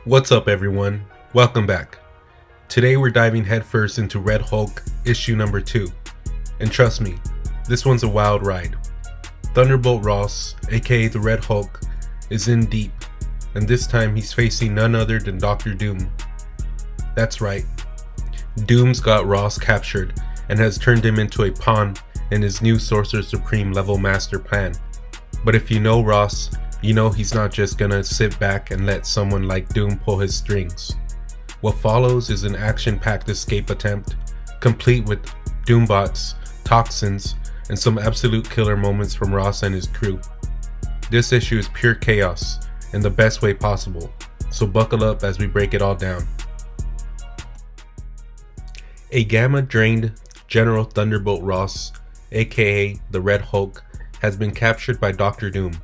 What's up, everyone? Welcome back. Today we're diving headfirst into Red Hulk issue number 2. And trust me, this one's a wild ride. Thunderbolt Ross, aka the Red Hulk, is in deep, and this time he's facing none other than Dr. Doom. That's right, Doom's got Ross captured and has turned him into a pawn in his new Sorcerer Supreme level master plan. But if you know Ross, you know he's not just gonna sit back and let someone like Doom pull his strings. What follows is an action-packed escape attempt, complete with Doombots, toxins, and some absolute killer moments from Ross and his crew. This issue is pure chaos, in the best way possible, so buckle up as we break it all down. A gamma-drained General Thunderbolt Ross, aka the Red Hulk, has been captured by Dr. Doom.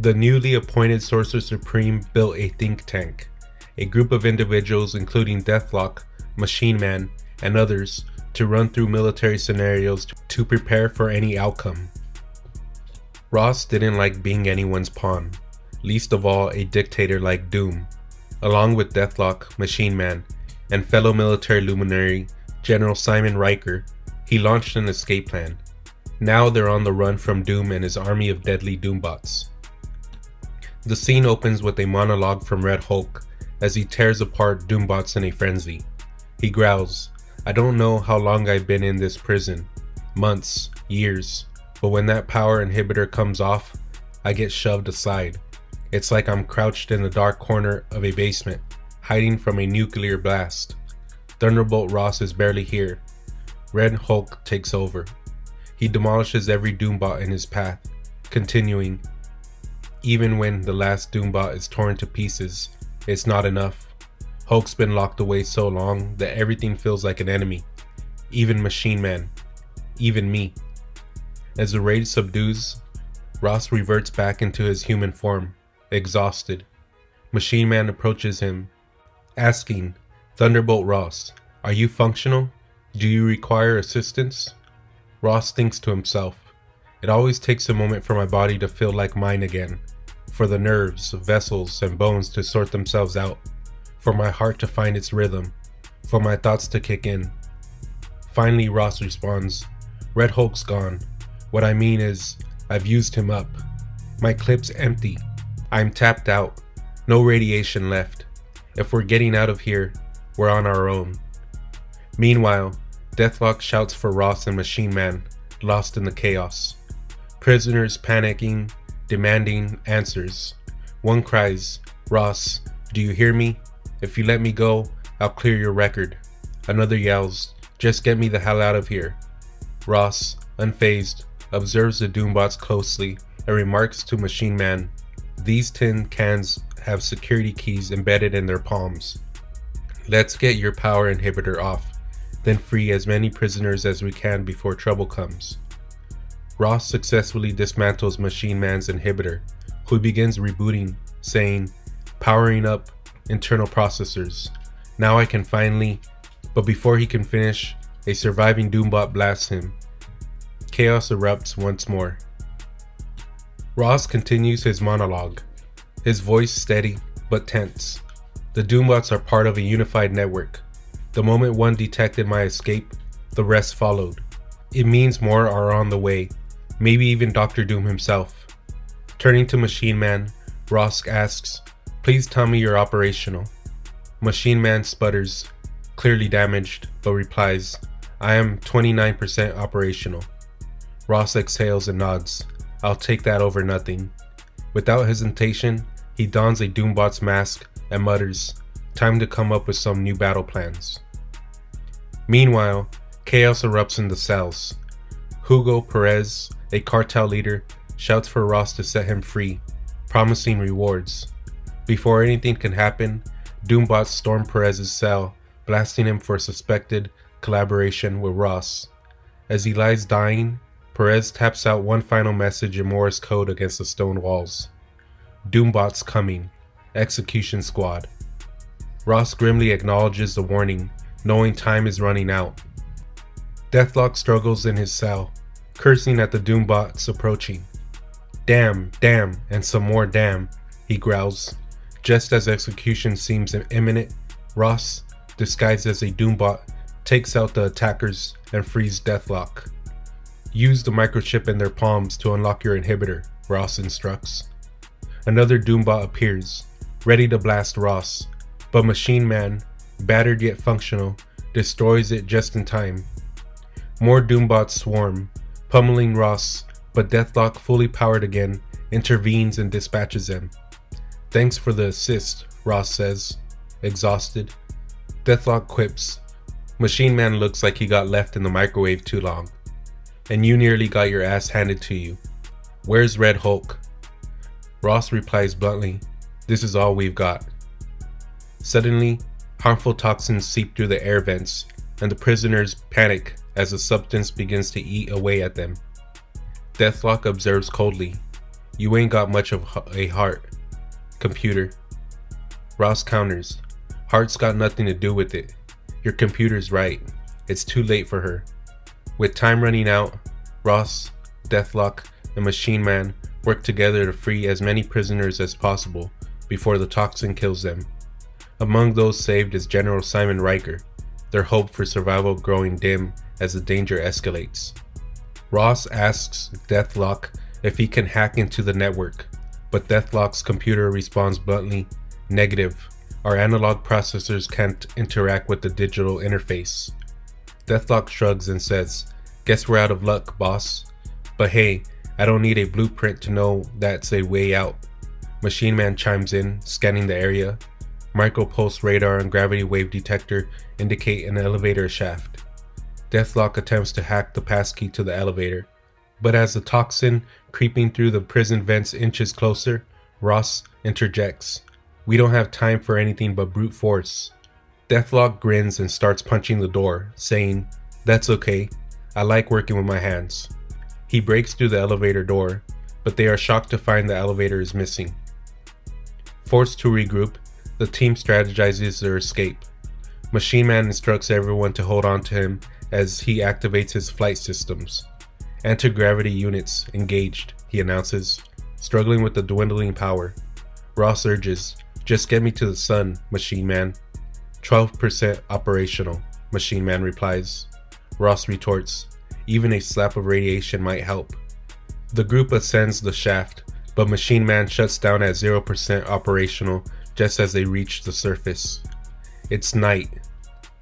The newly appointed Sorcerer Supreme built a think tank, a group of individuals including Deathlock, Machine Man, and others to run through military scenarios to prepare for any outcome. Ross didn't like being anyone's pawn, least of all a dictator like Doom. Along with Deathlock, Machine Man, and fellow military luminary General Simon Riker, he launched an escape plan. Now they're on the run from Doom and his army of deadly Doombots. The scene opens with a monologue from Red Hulk as he tears apart Doombots in a frenzy. He growls, "I don't know how long I've been in this prison. Months, years. But when that power inhibitor comes off, I get shoved aside. It's like I'm crouched in the dark corner of a basement, hiding from a nuclear blast. Thunderbolt Ross is barely here. Red Hulk takes over. He demolishes every Doombot in his path, continuing, even when the last Doombot is torn to pieces, it's not enough. Hulk's been locked away so long that everything feels like an enemy. Even Machine Man. Even me." As the rage subdues, Ross reverts back into his human form, exhausted. Machine Man approaches him, asking, "Thunderbolt Ross, are you functional? Do you require assistance?" Ross thinks to himself, "It always takes a moment for my body to feel like mine again. For the nerves, vessels, and bones to sort themselves out, for my heart to find its rhythm, for my thoughts to kick in." Finally, Ross responds, "Red Hulk's gone. What I mean is, I've used him up. My clip's empty. I'm tapped out. No radiation left. If we're getting out of here, we're on our own." Meanwhile, Deathlock shouts for Ross and Machine Man, lost in the chaos. Prisoners panicking, demanding answers. One cries, "Ross, do you hear me? If you let me go, I'll clear your record." Another yells, "Just get me the hell out of here." Ross, unfazed, observes the Doombots closely and remarks to Machine Man, "These tin cans have security keys embedded in their palms. Let's get your power inhibitor off, then free as many prisoners as we can before trouble comes." Ross successfully dismantles Machine Man's inhibitor, who begins rebooting, saying, "Powering up internal processors. Now I can finally..." But before he can finish, a surviving Doombot blasts him. Chaos erupts once more. Ross continues his monologue, his voice steady but tense. The Doombots are part of a unified network. The moment one detected my escape, the rest followed. It means more are on the way. Maybe even Dr. Doom himself. Turning to Machine Man, Ross asks, "Please tell me you're operational." Machine Man sputters, clearly damaged, but replies, "I am 29% operational." Ross exhales and nods. "I'll take that over nothing." Without hesitation, he dons a Doombot's mask and mutters, "Time to come up with some new battle plans." Meanwhile, chaos erupts in the cells. Hugo Perez, a cartel leader, shouts for Ross to set him free, promising rewards. Before anything can happen, Doombots storm Perez's cell, blasting him for suspected collaboration with Ross. As he lies dying, Perez taps out one final message in Morse code against the stone walls. "Doombots coming. Execution squad." Ross grimly acknowledges the warning, knowing time is running out. Deathlock struggles in his cell, cursing at the Doombots approaching. "Damn, damn, and some more damn," he growls. Just as execution seems imminent, Ross, disguised as a Doombot, takes out the attackers and frees Deathlock. Use the microchip in their palms to unlock your inhibitor, Ross instructs. Another Doombot appears, ready to blast Ross, but Machine Man, battered yet functional, destroys it just in time. More Doombots swarm, pummeling Ross, but Deathlock, fully powered again, intervenes and dispatches them. "Thanks for the assist," Ross says, exhausted. Deathlock quips, "Machine Man looks like he got left in the microwave too long. And you nearly got your ass handed to you. Where's Red Hulk?" Ross replies bluntly, "This is all we've got." Suddenly, harmful toxins seep through the air vents, and the prisoners panic as the substance begins to eat away at them. Deathlock observes coldly, "You ain't got much of a heart, computer." Ross counters, "Heart's got nothing to do with it. Your computer's right. It's too late for her." With time running out, Ross, Deathlock, and Machine Man work together to free as many prisoners as possible before the toxin kills them. Among those saved is General Simon Riker, their hope for survival growing dim as the danger escalates. Ross asks Deathlock if he can hack into the network, but Deathlock's computer responds bluntly, "Negative. Our analog processors can't interact with the digital interface." Deathlock shrugs and says, "Guess we're out of luck, boss. But hey, I don't need a blueprint to know that's a way out." Machine Man chimes in, scanning the area. Micropulse radar and gravity wave detector indicate an elevator shaft. Deathlock attempts to hack the passkey to the elevator, but as the toxin creeping through the prison vents inches closer, Ross interjects, "We don't have time for anything but brute force." Deathlock grins and starts punching the door, saying, "That's okay. I like working with my hands." He breaks through the elevator door, but they are shocked to find the elevator is missing. Forced to regroup, the team strategizes their escape. Machine Man instructs everyone to hold on to him as he activates his flight systems. "Anti-gravity units engaged," he announces, struggling with the dwindling power. Ross urges, "Just get me to the sun, Machine Man." 12% operational, Machine Man replies. Ross retorts, "Even a slap of radiation might help." The group ascends the shaft, but Machine Man shuts down at 0% operational just as they reach the surface. It's night.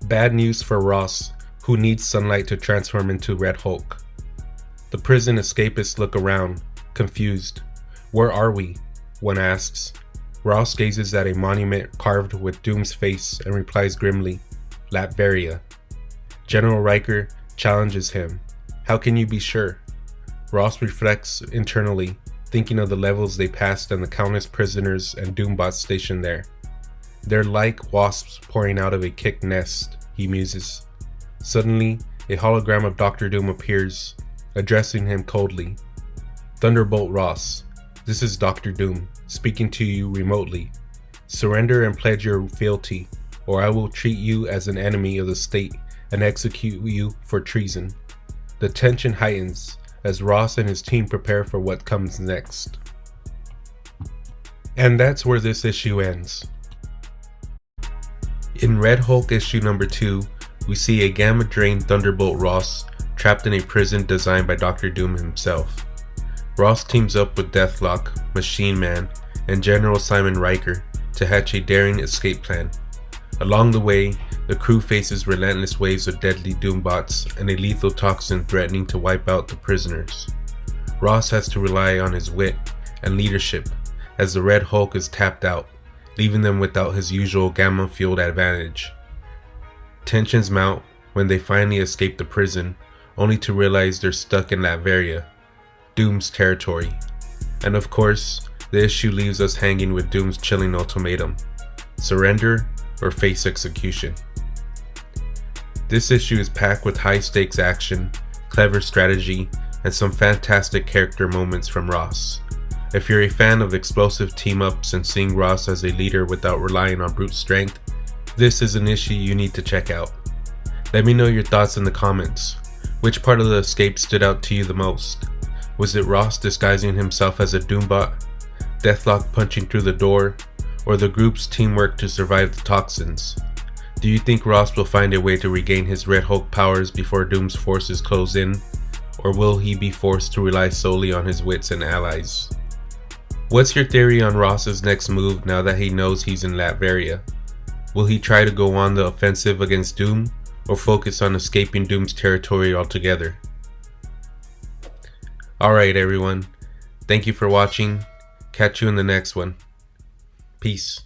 Bad news for Ross, who needs sunlight to transform into Red Hulk. The prison escapists look around, confused. "Where are we?" one asks. Ross gazes at a monument carved with Doom's face and replies grimly, "Latveria." General Riker challenges him, "How can you be sure?" Ross reflects internally, thinking of the levels they passed and the countless prisoners and Doombots stationed there. "They're like wasps pouring out of a kicked nest," he muses. Suddenly, a hologram of Dr. Doom appears, addressing him coldly. "Thunderbolt Ross, this is Dr. Doom, speaking to you remotely. Surrender and pledge your fealty, or I will treat you as an enemy of the state and execute you for treason." The tension heightens as Ross and his team prepare for what comes next. And that's where this issue ends. In Red Hulk issue number 2, we see a gamma-drained Thunderbolt Ross trapped in a prison designed by Dr. Doom himself. Ross teams up with Deathlock, Machine Man, and General Simon Riker to hatch a daring escape plan. Along the way, the crew faces relentless waves of deadly Doombots and a lethal toxin threatening to wipe out the prisoners. Ross has to rely on his wit and leadership as the Red Hulk is tapped out, leaving them without his usual gamma-fueled advantage. Tensions mount when they finally escape the prison, only to realize they're stuck in Latveria, Doom's territory. And of course, the issue leaves us hanging with Doom's chilling ultimatum: surrender or face execution. This issue is packed with high-stakes action, clever strategy, and some fantastic character moments from Ross. If you're a fan of explosive team-ups and seeing Ross as a leader without relying on brute strength, this is an issue you need to check out. Let me know your thoughts in the comments. Which part of the escape stood out to you the most? Was it Ross disguising himself as a Doombot, Deathlock punching through the door, or the group's teamwork to survive the toxins? Do you think Ross will find a way to regain his Red Hulk powers before Doom's forces close in, or will he be forced to rely solely on his wits and allies? What's your theory on Ross's next move now that he knows he's in Latveria? Will he try to go on the offensive against Doom, or focus on escaping Doom's territory altogether? Alright everyone, thank you for watching. Catch you in the next one. Peace.